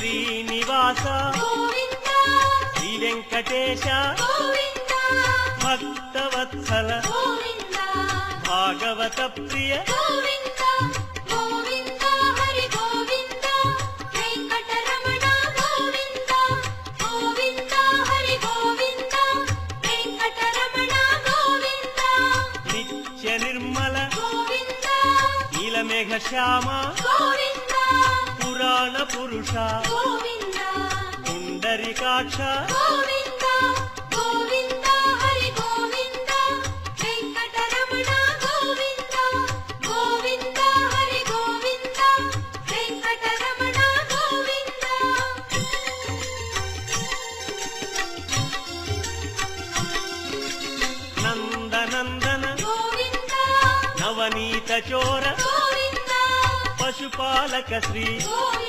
శ్రీనివాస గోవింద శ్రీ వెంకటేశ గోవింద భక్తవత్సల గోవింద భాగవత ప్రియ గోవింద గోవింద హరి గోవింద వెంకటరమణ గోవింద గోవింద హరి గోవింద వెంకటరమణ గోవింద నిత్య నిర్మల గోవింద నీలమేఘ శ్యామ గోవింద పురాణ పురుష గోవింద పుండరీకాక్ష గోవింద గోవింద హరి గోవింద వెంకటరమణ గోవింద గోవింద హరి గోవింద వెంకటరమణ గోవింద నందనందన గోవింద నవనీత చోర గోవింద పశుపాలక శ్రీ గోవింద